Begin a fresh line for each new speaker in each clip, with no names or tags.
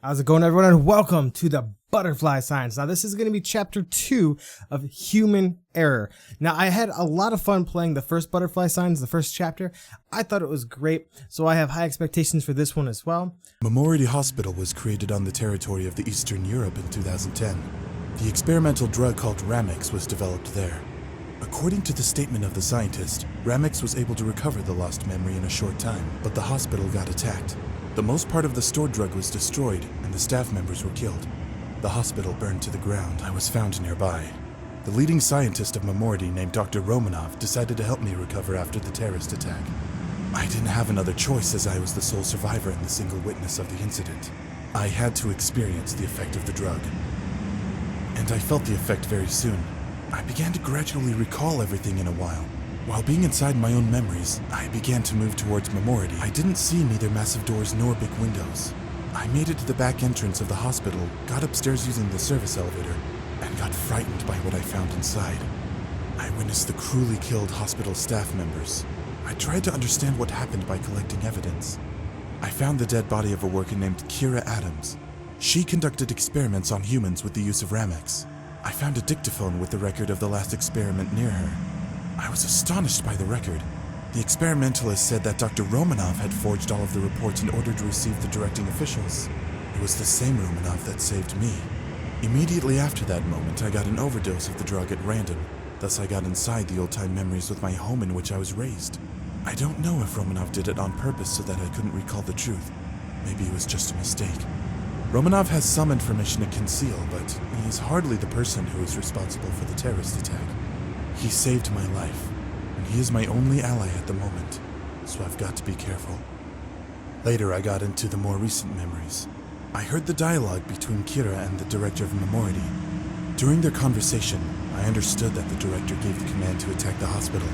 How's it going, everyone, and welcome to the Butterfly Science. Now, this is going to be chapter 2 of Human Error. Now, I had a lot of fun playing the first Butterfly Science, the first chapter. I thought it was great, so I have high expectations for this one as well.
Memorial Hospital was created on the territory of the Eastern Europe in 2010. The experimental drug called Rammex was developed there. According to the statement of the scientist, Rammex was able to recover the lost memory in a short time, but the hospital got attacked. The most part of the stored drug was destroyed, and the staff members were killed. The hospital burned to the ground. I was found nearby. The leading scientist of Memorial, named Dr. Romanov, decided to help me recover after the terrorist attack. I didn't have another choice, as I was the sole survivor and the single witness of the incident. I had to experience the effect of the drug. And I felt the effect very soon. I began to gradually recall everything in a while. While being inside my own memories, I began to move towards Memorial. I didn't see neither massive doors nor big windows. I made it to the back entrance of the hospital, got upstairs using the service elevator, and got frightened by what I found inside. I witnessed the cruelly killed hospital staff members. I tried to understand what happened by collecting evidence. I found the dead body of a worker named Kira Adams. She conducted experiments on humans with the use of Rammex. I found a dictaphone with the record of the last experiment near her. I was astonished by the record. The experimentalist said that Dr. Romanov had forged all of the reports in order to receive the directing officials. It was the same Romanov that saved me. Immediately after that moment, I got an overdose of the drug at random. Thus, I got inside the old-time memories with my home in which I was raised. I don't know if Romanov did it on purpose so that I couldn't recall the truth. Maybe it was just a mistake. Romanov has some information to conceal, but he is hardly the person who is responsible for the terrorist attack. He saved my life, and he is my only ally at the moment, so I've got to be careful. Later, I got into the more recent memories. I heard the dialogue between Kira and the director of Memorial. During their conversation, I understood that the director gave the command to attack the hospital.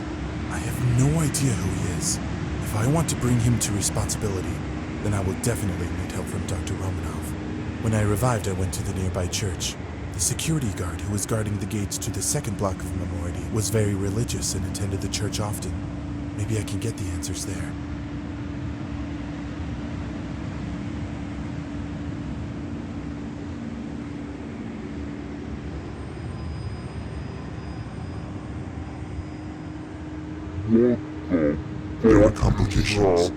I have no idea who he is. If I want to bring him to responsibility, then I will definitely need help from Dr. Romanov. When I revived, I went to the nearby church. The security guard who was guarding the gates to the second block of Memorial was very religious and attended the church often. Maybe I can get the answers there.
There are complications.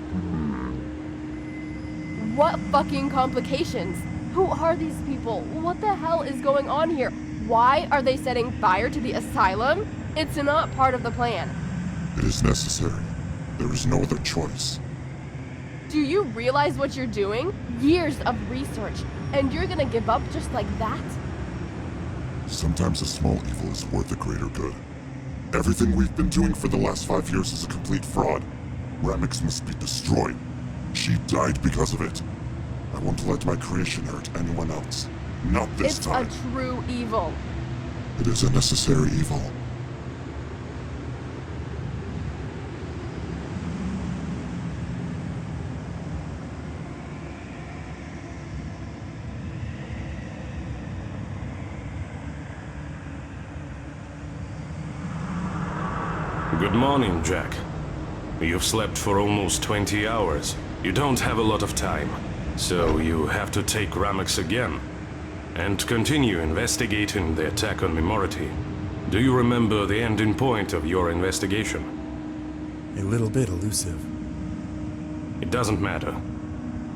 What fucking complications? Who are these people? What the hell is going on here? Why are they setting fire to the asylum? It's not part of the plan.
It is necessary. There is no other choice.
Do you realize what you're doing? Years of research, and you're gonna give up just like that?
Sometimes a small evil is worth a greater good. Everything we've been doing for the last 5 years is a complete fraud. Rammex must be destroyed. She died because of it. I won't let my creation hurt anyone else. Not this time.
It's a true evil.
It is a necessary evil.
Good morning, Jack. You've slept for almost 20 hours. You don't have a lot of time, so you have to take Rammex again and continue investigating the attack on Memorial. Do you remember the ending point of your investigation?
A little bit elusive.
It doesn't matter.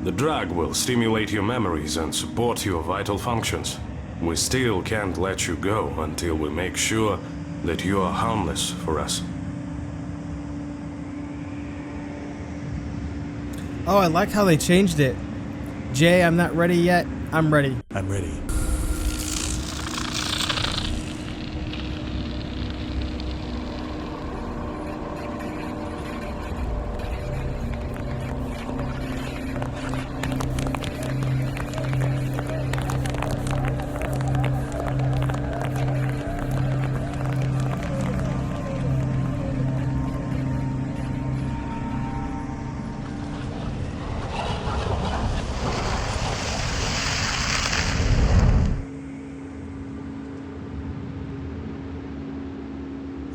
The drug will stimulate your memories and support your vital functions. We still can't let you go until we make sure that you are harmless for us.
Oh, I like how they changed it. Jay, I'm not ready yet. I'm ready.
I'm ready.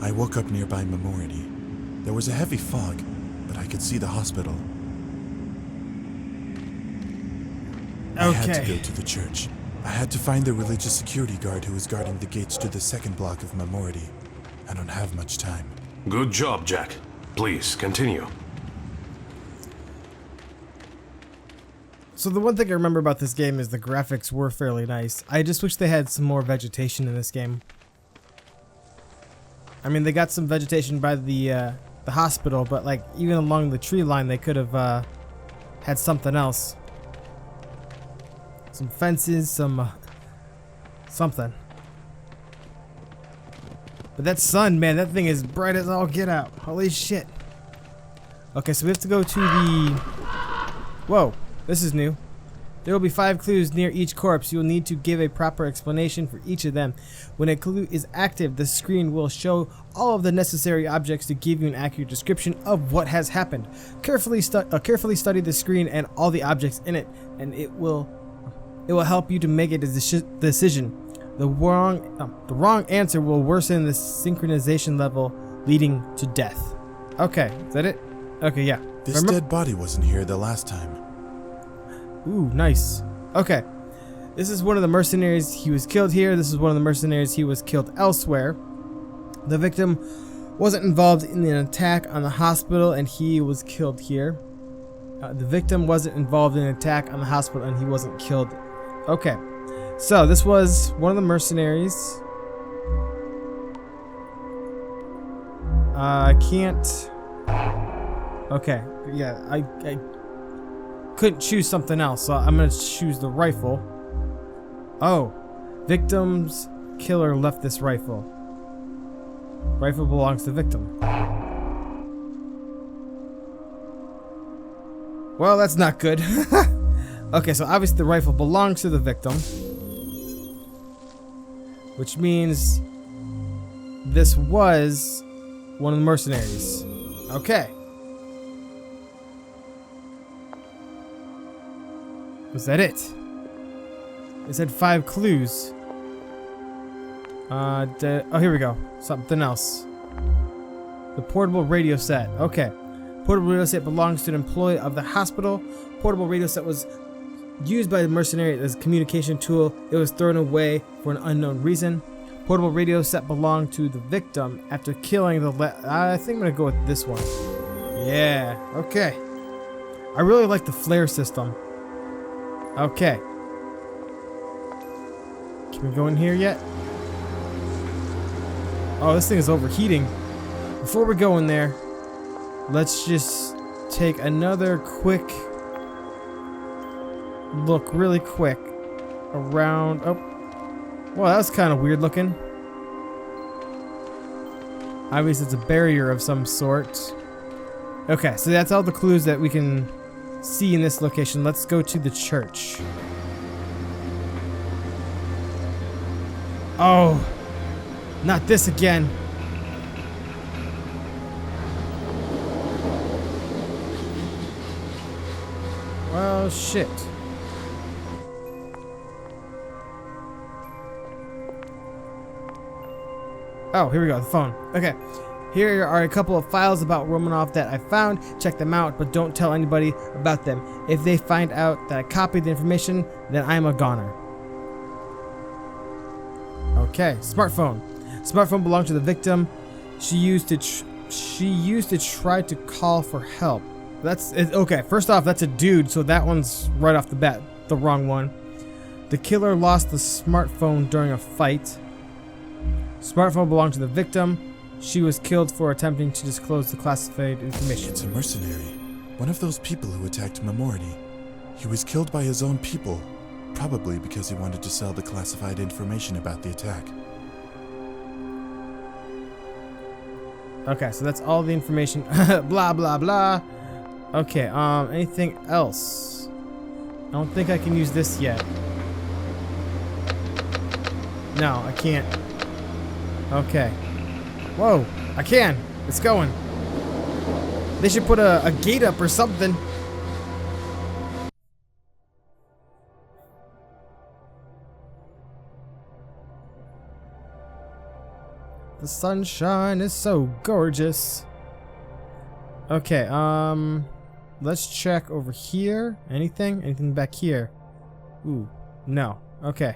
I woke up nearby Memorial. There was a heavy fog, but I could see the hospital. I had to
Okay.
go to the church. I had to find the religious security guard who was guarding the gates to the second block of Memority. I don't have much time.
Good job, Jack. Please, continue.
So the one thing I remember about this game is the graphics were fairly nice. I just wish they had some more vegetation in this game. I mean, they got some vegetation by the hospital, but like even along the tree line, they could have had something else. Some fences, some something. But that sun, man, that thing is bright as all get out. Holy shit. Okay, so we have to go to the... Whoa, this is new. There will be 5 clues near each corpse. You will need to give a proper explanation for each of them. When a clue is active, the screen will show all of the necessary objects to give you an accurate description of what has happened. Carefully study the screen and all the objects in it, and it will help you to make a decision. The wrong answer will worsen the synchronization level, leading to death. Okay, is that it? Okay, yeah.
This dead body wasn't here the last time.
Ooh, nice. Okay. This is one of the mercenaries. He was killed here. This is one of the mercenaries. He was killed elsewhere. The victim wasn't involved in an attack on the hospital, and he was killed here. The victim wasn't involved in an attack on the hospital, and he wasn't killed. Okay. So, this was one of the mercenaries. I can't... Okay. Yeah, I couldn't choose something else, so I'm gonna choose the rifle. Oh, victim's killer left this rifle. Rifle belongs to victim. Well, that's not good. Okay, so obviously the rifle belongs to the victim, which means this was one of the mercenaries. Okay. Was that it? It said 5 clues. Oh, here we go. Something else. The portable radio set. Okay. Portable radio set belongs to an employee of the hospital. Portable radio set was used by the mercenary as a communication tool. It was thrown away for an unknown reason. Portable radio set belonged to the victim after killing the I think I'm gonna go with this one. Yeah. Okay. I really like the flare system. Okay. Can we go in here yet? Oh, this thing is overheating. Before we go in there, let's just take another quick look, really quick, around. Oh, well, that's kind of weird looking. Obviously, it's a barrier of some sort. Okay, so that's all the clues that we can see in this location. Let's go to the church. Oh, not this again. Well, shit. Oh, here we go, the phone. Okay. Here are a couple of files about Romanov that I found. Check them out, but don't tell anybody about them. If they find out that I copied the information, then I'm a goner. Okay, smartphone. Smartphone belonged to the victim. She used to try to call for help. That's it. Okay, first off, that's a dude, so that one's right off the bat the wrong one. The killer lost the smartphone during a fight. Smartphone belonged to the victim. She was killed for attempting to disclose the classified information.
It's a mercenary. One of those people who attacked Memority. He was killed by his own people, probably because he wanted to sell the classified information about the attack.
Okay, so that's all the information. Blah, blah, blah. Okay, anything else? I don't think I can use this yet. No, I can't. Okay. Whoa, I can. It's going. They should put a gate up or something. The sunshine is so gorgeous. Okay, let's check over here. Anything back here? Ooh, no. Okay.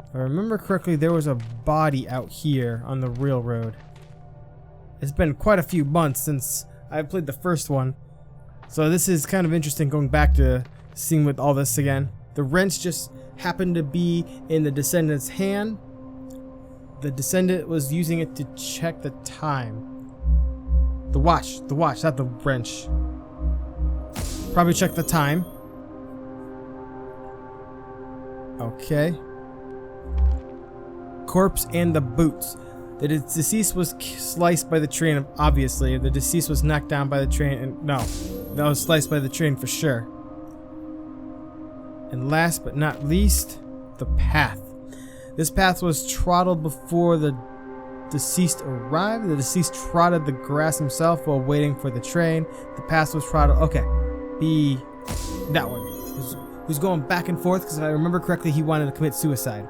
If I remember correctly, there was a body out here on the railroad. It's been quite a few months since I played the first one. So this is kind of interesting going back to seeing with all this again. The wrench just happened to be in the descendant's hand. The descendant was using it to check the time. The watch, not the wrench. Probably check the time. Okay. Corpse and the boots. The deceased was sliced by the train, obviously. The deceased was knocked down by the train, and no, that was sliced by the train for sure. And last but not least, the path. This path was trodden before the deceased arrived. The deceased trotted the grass himself while waiting for the train. The path was trodden. Okay, be that one. Who's going back and forth? Because if I remember correctly, he wanted to commit suicide.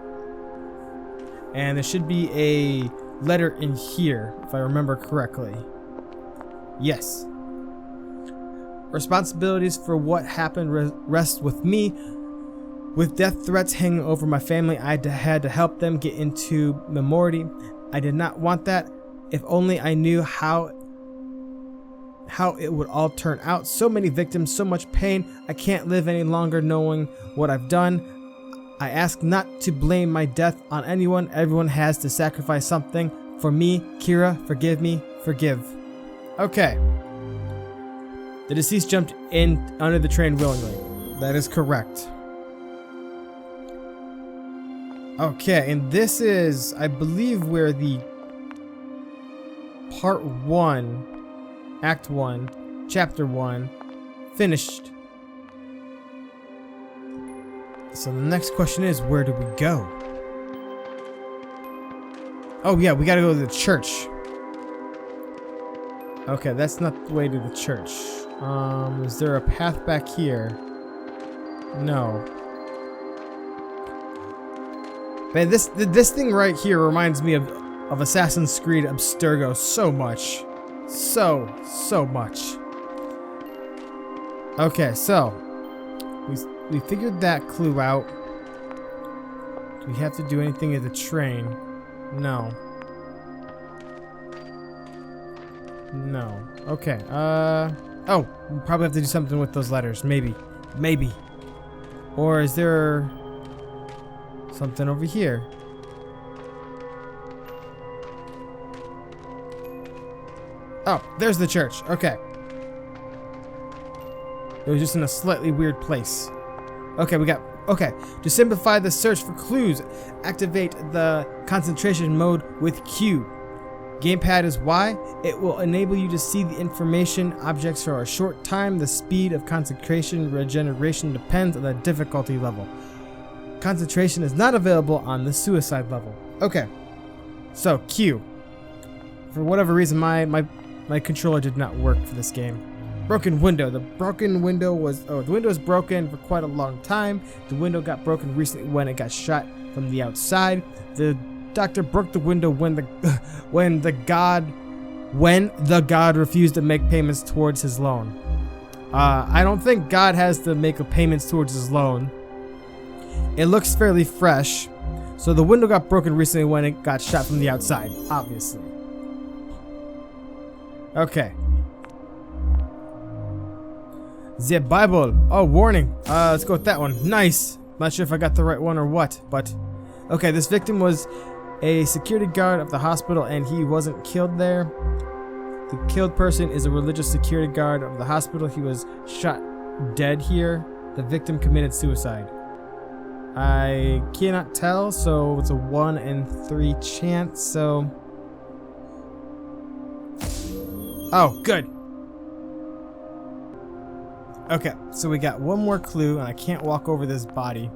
And there should be a letter in here, if I remember correctly. Yes. Responsibilities for what happened rest with me. With death threats hanging over my family, I had to help them get into memority. I did not want that. If only I knew how it would all turn out. So many victims, so much pain. I can't live any longer knowing what I've done. I ask not to blame my death on anyone. Everyone has to sacrifice something. For me, Kira, forgive me, forgive. Okay. The deceased jumped in under the train willingly. That is correct. Okay, and this is, I believe, where the part 1, act 1, chapter 1 finished. So the next question is, where do we go? Oh yeah, we gotta go to the church. Okay, that's not the way to the church. Is there a path back here? No. Man, this thing right here reminds me of Assassin's Creed Abstergo so much. So much. Okay, so we figured that clue out. Do we have to do anything at the train? No. No. Okay. Oh, we probably have to do something with those letters. Maybe. Or is there something over here? Oh, there's the church. Okay. It was just in a slightly weird place. Okay, okay. To simplify the search for clues, activate the concentration mode with Q. Gamepad is Y. It will enable you to see the information objects for a short time. The speed of concentration regeneration depends on the difficulty level. Concentration is not available on the suicide level. Okay. So, Q. For whatever reason, my controller did not work for this game. Broken window. The window was broken for quite a long time. The window got broken recently when it got shot from the outside. The doctor broke the window when the god refused to make payments towards his loan. I don't think God has to make payments towards his loan. It looks fairly fresh. So the window got broken recently when it got shot from the outside, obviously. Okay. The Bible. Oh, warning. Let's go with that one. Nice. Not sure if I got the right one or what, but okay. This victim was a security guard of the hospital, and he wasn't killed there. The killed person is a religious security guard of the hospital. He was shot dead here. The victim committed suicide. I cannot tell, so it's a 1 in 3 chance. So, oh, good. Okay, so we got one more clue, and I can't walk over this body,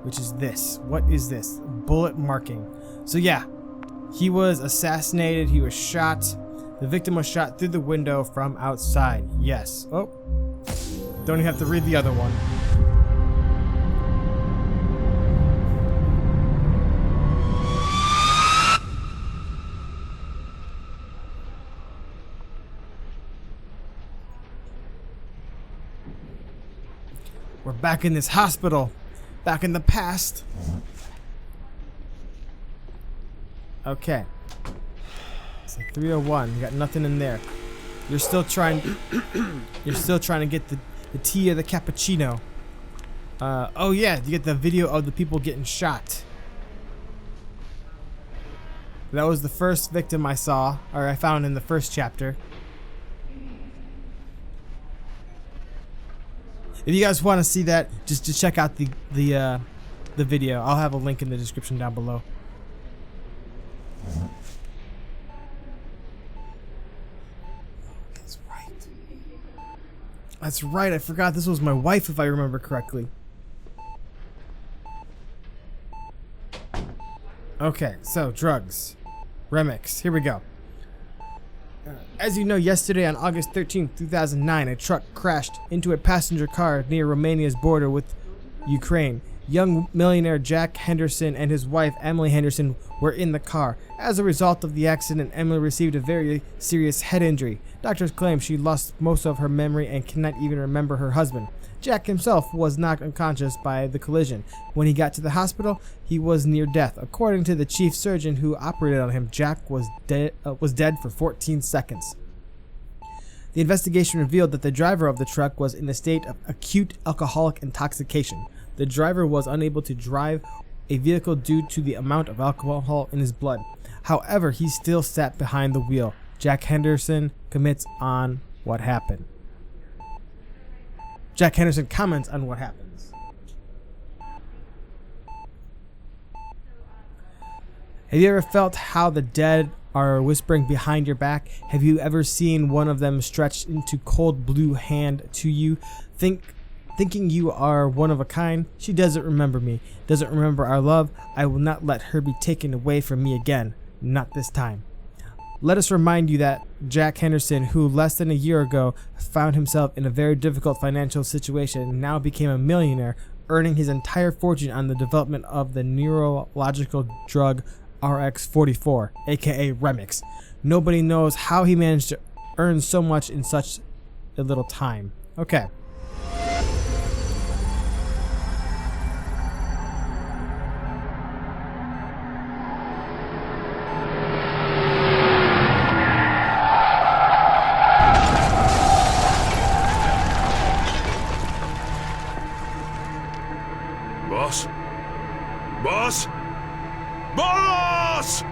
which is this. What is this? Bullet marking. So yeah, he was assassinated. He was shot. The victim was shot through the window from outside. Yes. Oh, don't even have to read the other one. We're back in this hospital. Back in the past. Okay. It's like 301. You got nothing in there. You're still trying to get the tea or the cappuccino. Oh yeah, you get the video of the people getting shot. That was the first victim I found in the first chapter. If you guys want to see that, just check out the video. I'll have a link in the description down below. That's right. That's right. I forgot this was my wife, if I remember correctly. Okay, so drugs. Rammex. Here we go. As you know, yesterday on August 13th, 2009, a truck crashed into a passenger car near Romania's border with Ukraine. Young millionaire Jack Henderson and his wife Emily Henderson were in the car. As a result of the accident, Emily received a very serious head injury. Doctors claim she lost most of her memory and cannot even remember her husband. Jack himself was knocked unconscious by the collision. When he got to the hospital, he was near death. According to the chief surgeon who operated on him, Jack was dead for 14 seconds. The investigation revealed that the driver of the truck was in a state of acute alcoholic intoxication. The driver was unable to drive a vehicle due to the amount of alcohol in his blood. However, he still sat behind the wheel. Jack Henderson comments on what happened. Jack Henderson comments on what happens. Have you ever felt how the dead are whispering behind your back? Have you ever seen one of them stretched into cold blue hand to you, thinking you are one of a kind? She doesn't remember me, doesn't remember our love. I will not let her be taken away from me again. Not this time. Let us remind you that Jack Henderson, who less than a year ago found himself in a very difficult financial situation, now became a millionaire, earning his entire fortune on the development of the neurological drug RX-44, aka Rammex. Nobody knows how he managed to earn so much in such a little time. Okay.
Boss? Boss? Boss!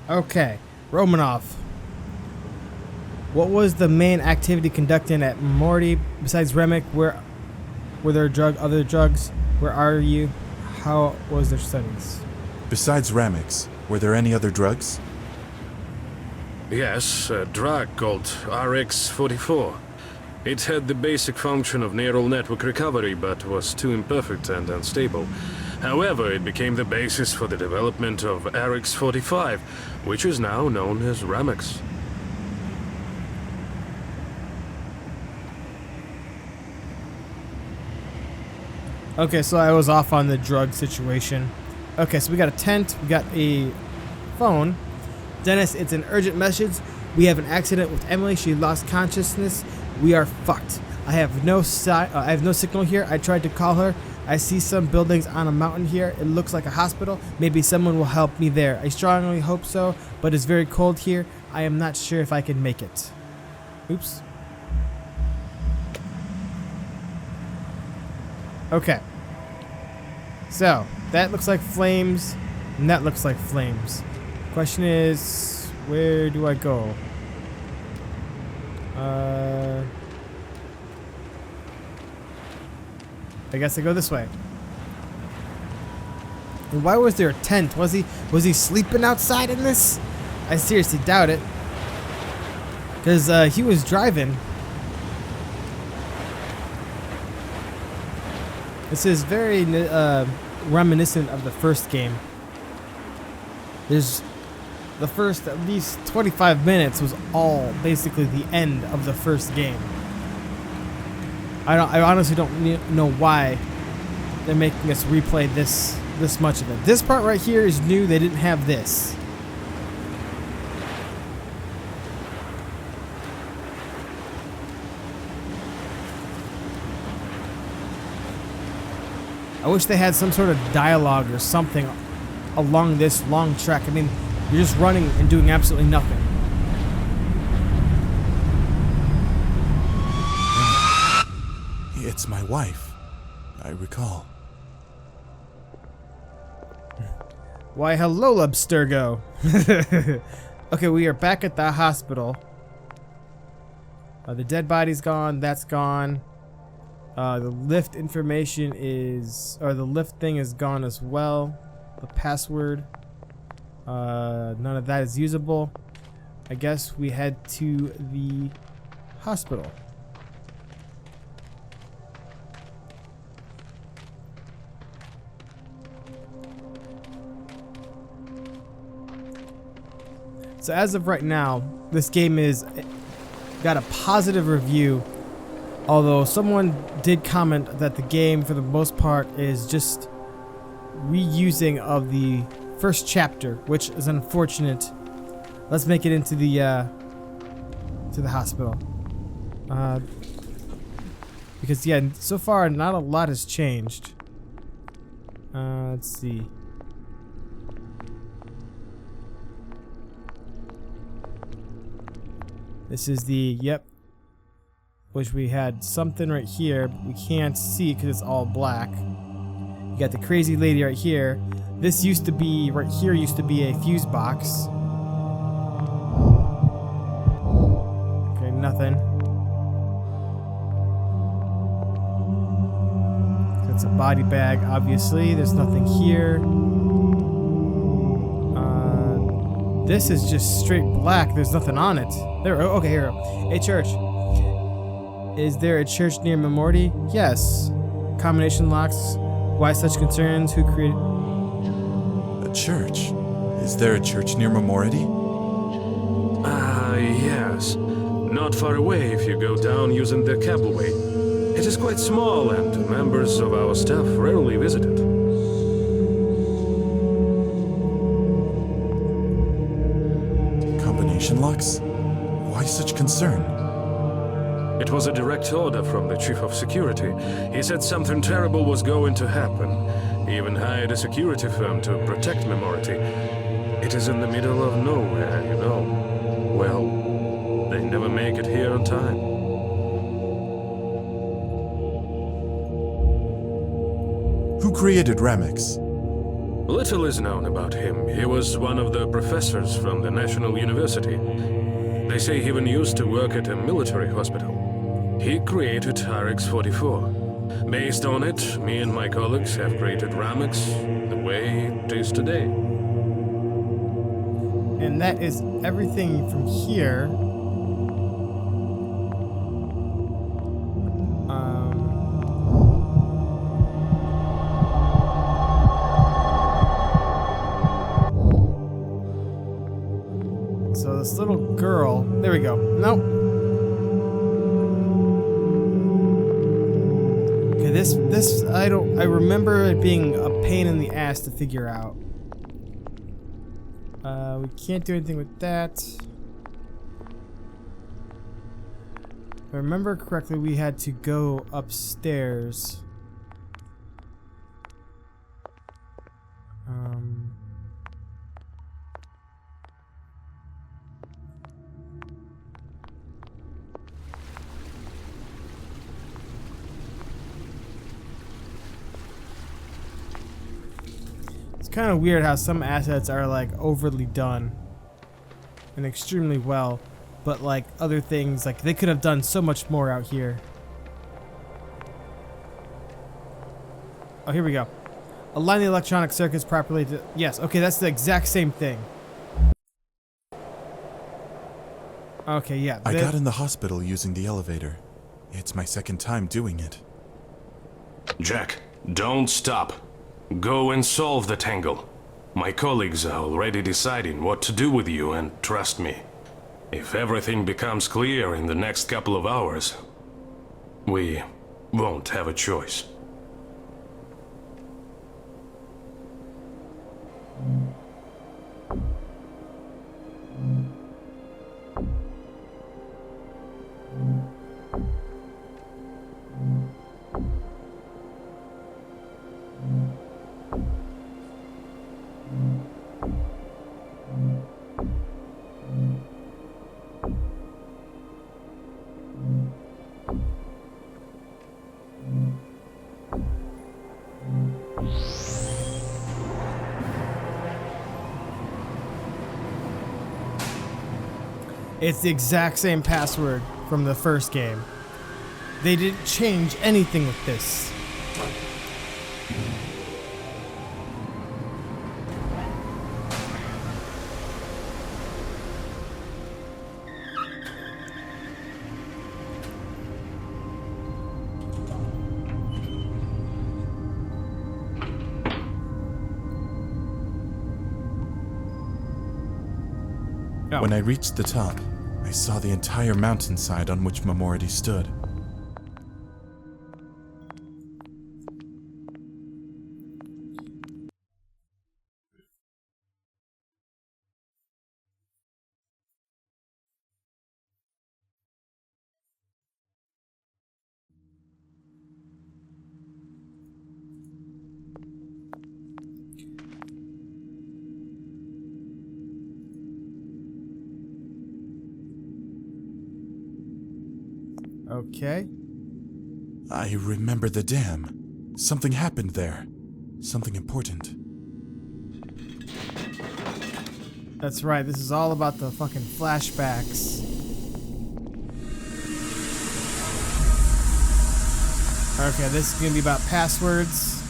Okay, Romanov. What was the main activity conducted at Morty besides Rammex? Where were there other drugs? Where are you? How was their studies?
Besides Rammex, were there any other drugs?
Yes, a drug called RX-44. It had the basic function of neural network recovery, but was too imperfect and unstable. However, it became the basis for the development of RX-45, which is now known as Rammex.
Okay, so I was off on the drug situation. Okay, so we got a tent, we got a phone. Dennis, it's an urgent message. We have an accident with Emily. She lost consciousness. We are fucked. I have no signal here. I tried to call her. I see some buildings on a mountain here. It looks like a hospital. Maybe someone will help me there. I strongly hope so, but it's very cold here. I am not sure if I can make it. Oops. Okay. So, that looks like flames, and that looks like flames. Question is, where do I go? I guess I go this way. And why was there a tent? Was he sleeping outside in this? I seriously doubt it. Because he was driving. This is very reminiscent of the first game. There's the first at least 25 minutes was all basically the end of the first game. I honestly don't know why they're making us replay this much of it. This part right here is new. They didn't have this. I wish they had some sort of dialogue or something along this long track. I mean, you're just running and doing absolutely nothing.
It's my wife. I recall.
Why, hello, Abstergo. Okay, we are back at the hospital. The dead body's gone. That's gone. The lift information is, or the lift thing is gone as well. The password. None of that is usable. I guess we head to the hospital. So as of right now, this game is got a positive review, although someone did comment that the game for the most part is just reusing of the first chapter, which is unfortunate. Let's make it into the to the hospital. Because yeah, so far not a lot has changed. Let's see. This is the, yep. Wish we had something right here, but we can't see because it's all black. You got the crazy lady right here. This used to be, right here used to be a fuse box. Okay, nothing. That's a body bag, obviously. There's nothing here. This is just straight black. There's nothing on it. There. Okay, here. A church. Is there a church near Memorty? Yes. Combination locks. Why such concerns? Who created?
A church? Is there a church near Memorty?
Yes. Not far away if you go down using the cableway. It is quite small and members of our staff rarely visit it.
Locks? Why such concern?
It was a direct order from the chief of security. He said something terrible was going to happen. He even hired a security firm to protect Memorty. It is in the middle of nowhere, you know. Well, they never make it here on time.
Who created Rammex?
Little is known about him. He was one of the professors from the National University. They say he even used to work at a military hospital. He created RX-44. Based on it, me and my colleagues have created Rammex the way it is today.
And that is everything from here. So this little girl, there we go. Nope. Okay, this I remember it being a pain in the ass to figure out. We can't do anything with that. If I remember correctly, we had to go upstairs. It's kind of weird how some assets are like overly done and extremely well, but like other things, like they could have done so much more out here. Oh, here we go. Align the electronic circuits properly to, yes, okay, that's the exact same thing. Okay, yeah.
I got in the hospital using the elevator. It's my second time doing it.
Jack, don't stop. Go and solve the tangle. My colleagues are already deciding what to do with you, and trust me, if everything becomes clear in the next couple of hours, we won't have a choice.
It's the exact same password from the first game. They didn't change anything with this.
When I reached the top, I saw the entire mountainside on which Memority stood.
Okay.
I remember the dam. Something happened there. Something important.
That's right, this is all about the fucking flashbacks. Okay, this is gonna be about passwords.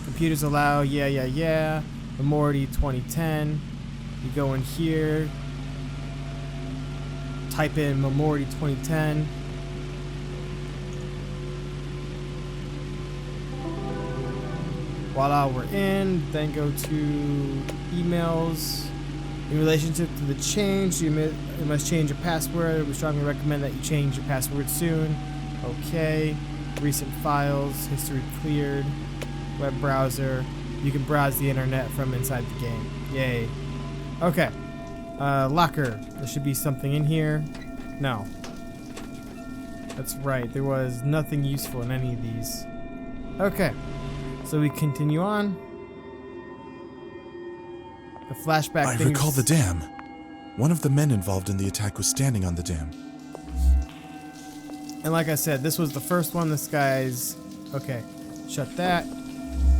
Computers allow, yeah. Memority 2010. You go in here. Type in Memority 2010. Voila, we're in. Then go to emails. In relationship to the change, you must change your password. We strongly recommend that you change your password soon. Okay. Recent files, history cleared, web browser. You can browse the internet from inside the game. Yay. Okay. Locker. There should be something in here. No. That's right. There was nothing useful in any of these. Okay. So we continue on. The flashback
I
thing.
recall the dam. One of the men involved in the attack was standing on the dam.
And like I said, this was the first one. This guy's... Okay. Shut that.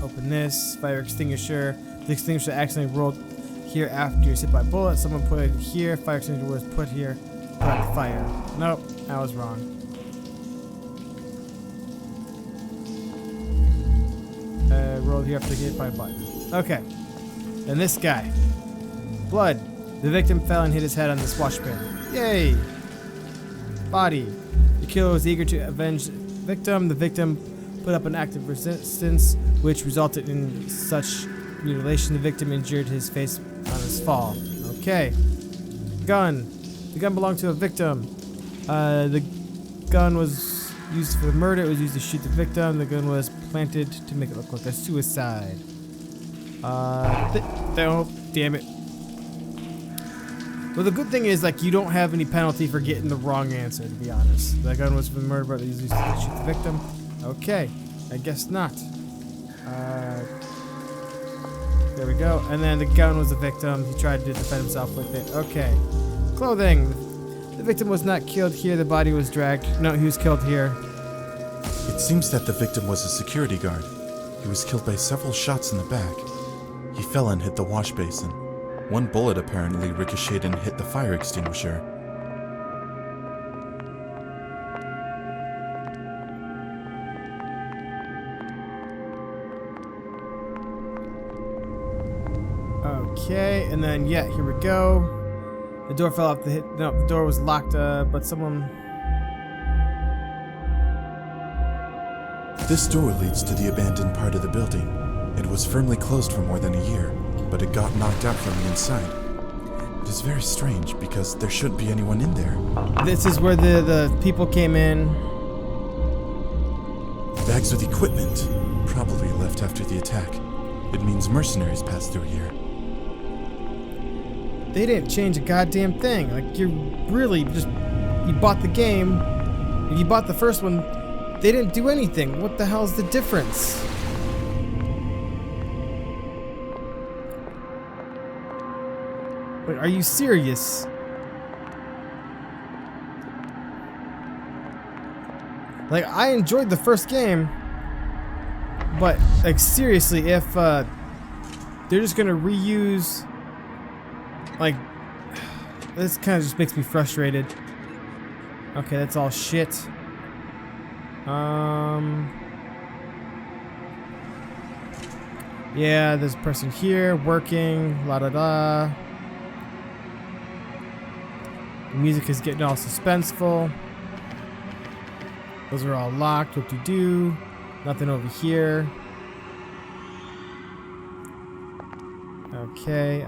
Open this. Fire extinguisher. The extinguisher accidentally rolled here after you're hit by a bullet. Someone put it here. Fire extinguisher was put here. Put out the fire. Nope. I was wrong. Rolled here after hit by a button. Okay. And this guy. Blood. The victim fell and hit his head on this wash bin. Yay! Body. The killer was eager to avenge the victim. The victim put up an active resistance, which resulted in such mutilation. The victim injured his face on his fall. Okay. Gun. The gun belonged to a victim. The gun was used for the murder. It was used to shoot the victim. The gun was planted to make it look like a suicide. Oh, damn it. Well, the good thing is, like, you don't have any penalty for getting the wrong answer, to be honest. That gun was for the murder, but it was used to shoot the victim. Okay. I guess not. There we go. And then the gun was the victim. He tried to defend himself with it. Okay. Clothing. The victim was not killed here. The body was dragged. No, he was killed here.
It seems that the victim was a security guard. He was killed by several shots in the back. He fell and hit the wash basin. One bullet apparently ricocheted and hit the fire extinguisher.
Okay, and then, yeah, here we go. The door fell off the hit. No, the door was locked, but someone...
This door leads to the abandoned part of the building. It was firmly closed for more than a year, but it got knocked out from the inside. It is very strange because there shouldn't be anyone in there.
This is where the people came in.
Bags with equipment, probably left after the attack. It means mercenaries passed through here.
They didn't change a goddamn thing. Like, you really just... You bought the game. If you bought the first one, they didn't do anything. What the hell's the difference? Wait, are you serious? Like, I enjoyed the first game, but, like, seriously, if they're just gonna reuse, like, This kind of just makes me frustrated. Okay, that's all shit. Yeah, there's a person here working. La da da. The music is getting all suspenseful. Those are all locked. What do you do? Nothing over here. Okay,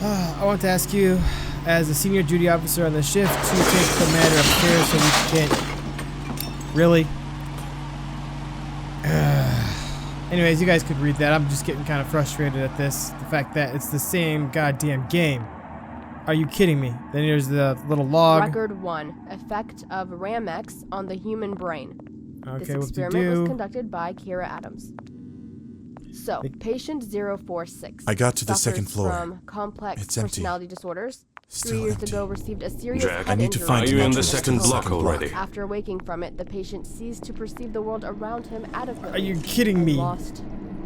I want to ask you, as a senior duty officer on the shift, to take the matter upstairs so we can... Really? Anyways, you guys could read that. I'm just getting kind of frustrated at this. The fact that it's the same goddamn game. Are you kidding me? Then here's the little log.
Record 1. Effect of Rammex on the human brain.
Okay,
This
what do you
experiment
do?
was conducted by Kira Adams. So, patient 046
I got to the
suffers
second floor.
from complex
It's empty.
personality disorders.
Still
3 years
empty.
ago, received a serious
Jack,
head
I need to
injury.
find
Are you in the
entrance to
second block
second
already?
After waking from it, the patient ceased to perceive the world around him adequately.
Are you kidding
and
me?
Lost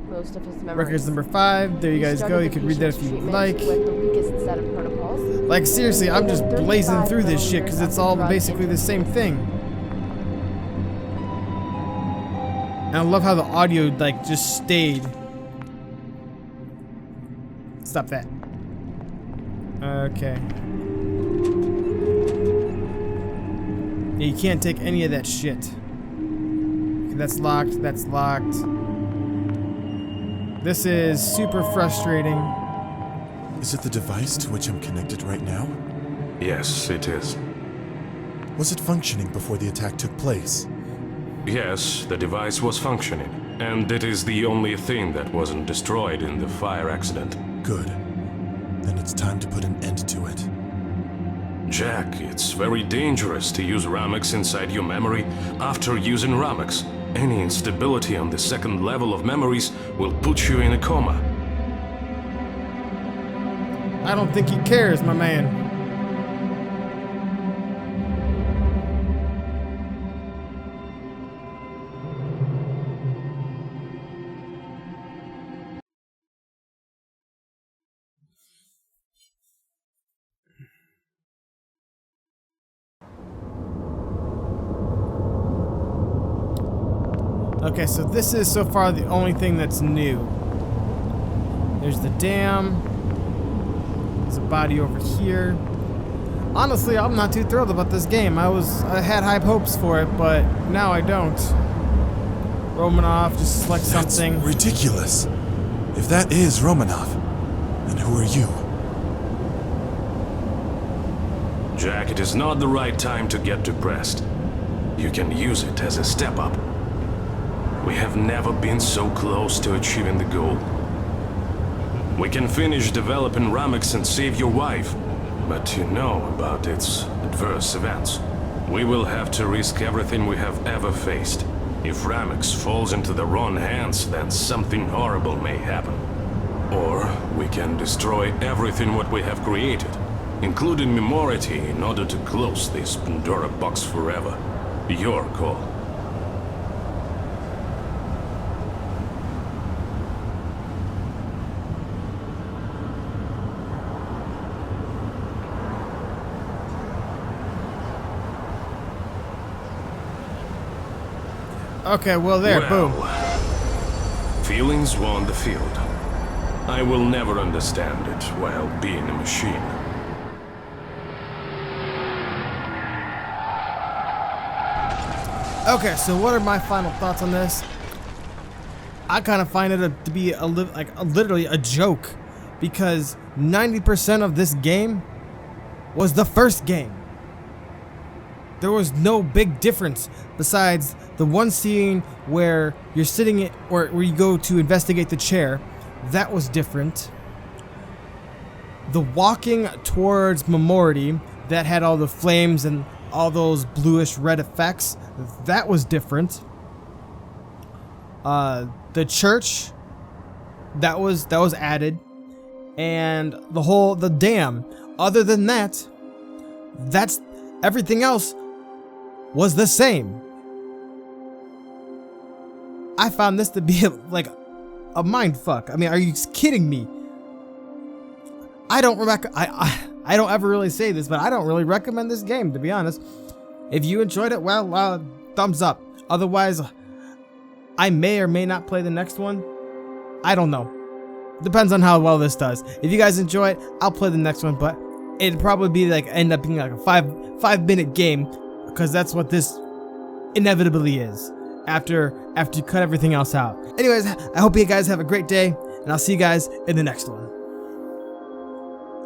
most of his memories.
Records number 5. There you
We
guys
started
go.
the
You can read that if
patient's
you
treatment
like.
With the weakest set of protocols.
Like, seriously, I'm just blazing
35
through this shit because it's all
drug
basically the same
intake.
thing. And I love how the audio, like, just stayed. Stop that. Okay. Yeah, you can't take any of that shit. Okay, that's locked. That's locked. This is super frustrating.
Is it the device to which I'm connected right now?
Yes, it is.
Was it functioning before the attack took place?
Yes, the device was functioning, and it is the only thing that wasn't destroyed in the fire accident.
Good. Then it's time to put an end to it.
Jack, it's very dangerous to use Rammex inside your memory after using Rammex. Any instability on the second level of memories will put you in a coma.
I don't think he cares, my man. Okay, so this is so far the only thing that's new. There's the dam. There's a body over here. Honestly, I'm not too thrilled about this game. I had high hopes for it, but now I don't. Romanov, just select something.
That's ridiculous. If that is Romanov, then who are you?
Jack, it is not the right time to get depressed. You can use it as a step up. We have never been so close to achieving the goal. We can finish developing Rammex and save your wife, but you know about its adverse events. We will have to risk everything we have ever faced. If Rammex falls into the wrong hands, then something horrible may happen. Or we can destroy everything what we have created, including Memority, in order to close this Pandora box forever. Your call.
Okay, well there, boom.
Feelings won the field. I will never understand it while being a machine.
Okay, so what are my final thoughts on this? I kind of find it to be literally a joke, because 90% of this game was the first game. There was no big difference besides the one scene where you're sitting where you go to investigate the chair. That was different. The walking towards Memority that had all the flames and all those bluish red effects, that was different. The church, that was added, and the dam. Other than that, that's everything else was the same. I found this to be like a mind fuck. I mean, are you kidding me? I don't ever really say this, but I don't really recommend this game, to be honest. If you enjoyed it, well, thumbs up. Otherwise, I may or may not play the next one. I don't know. Depends on how well this does. If you guys enjoy it, I'll play the next one, but it'd probably be like end up being like a five-minute game, because that's what this inevitably is after you cut everything else out. Anyways, I hope you guys have a great day, and I'll see you guys in the next one.